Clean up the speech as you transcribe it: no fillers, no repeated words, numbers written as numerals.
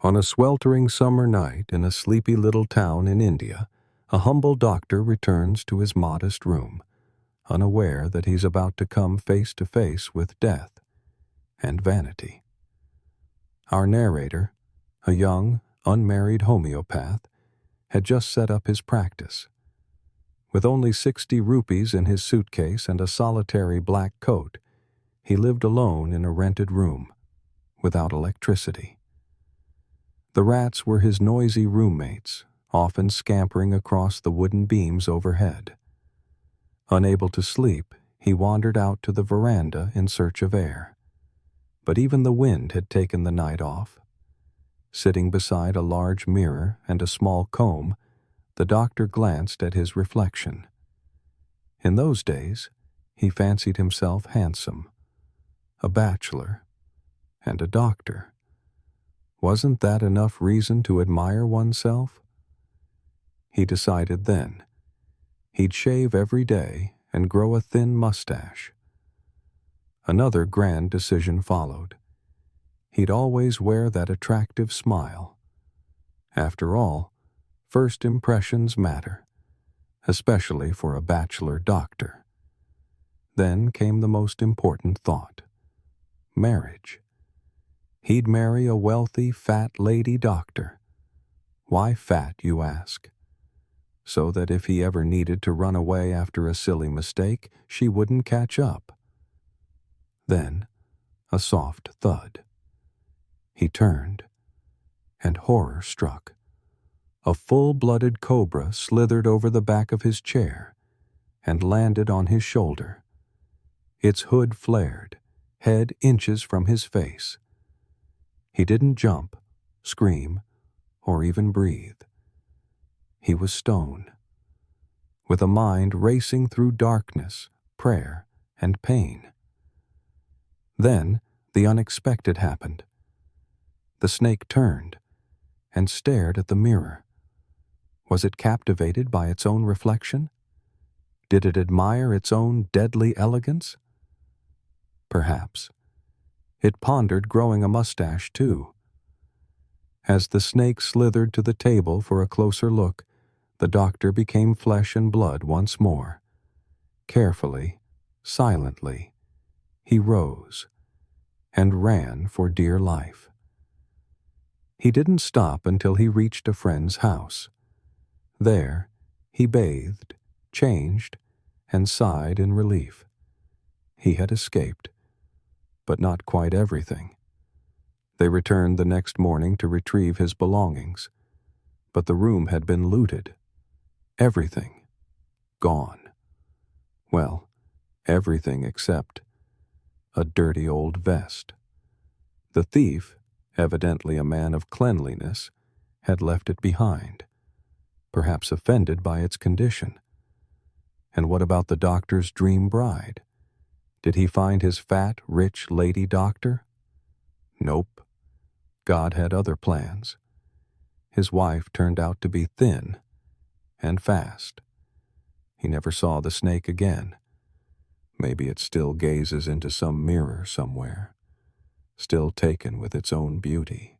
On a sweltering summer night in a sleepy little town in India, a humble doctor returns to his modest room, unaware that he's about to come face to face with death and vanity. Our narrator, a young, unmarried homeopath, had just set up his practice. With only 60 rupees in his suitcase and a solitary black coat, he lived alone in a rented room, without electricity. The rats were his noisy roommates, often scampering across the wooden beams overhead. Unable to sleep, he wandered out to the veranda in search of air. But even the wind had taken the night off. Sitting beside a large mirror and a small comb, the doctor glanced at his reflection. In those days, he fancied himself handsome, a bachelor, and a doctor. Wasn't that enough reason to admire oneself? He decided then. He'd shave every day and grow a thin mustache. Another grand decision followed. He'd always wear that attractive smile. After all, first impressions matter, especially for a bachelor doctor. Then came the most important thought: marriage. He'd marry a wealthy, fat lady doctor. Why fat, you ask? So that if he ever needed to run away after a silly mistake, she wouldn't catch up. Then, a soft thud. He turned, and horror struck. A full-blooded cobra slithered over the back of his chair and landed on his shoulder. Its hood flared, head inches from his face. He didn't jump, scream, or even breathe. He was stone, with a mind racing through darkness, prayer, and pain. Then the unexpected happened. The snake turned and stared at the mirror. Was it captivated by its own reflection? Did it admire its own deadly elegance? Perhaps. It pondered growing a mustache, too. As the snake slithered to the table for a closer look, the doctor became flesh and blood once more. Carefully, silently, he rose and ran for dear life. He didn't stop until he reached a friend's house. There, he bathed, changed, and sighed in relief. He had escaped, but not quite everything. They returned the next morning to retrieve his belongings, but the room had been looted. Everything gone. Well, everything except a dirty old vest. The thief, evidently a man of cleanliness, had left it behind, perhaps offended by its condition. And what about the doctor's dream bride? Did he find his fat, rich lady doctor? Nope. God had other plans. His wife turned out to be thin and fast. He never saw the snake again. Maybe it still gazes into some mirror somewhere, still taken with its own beauty.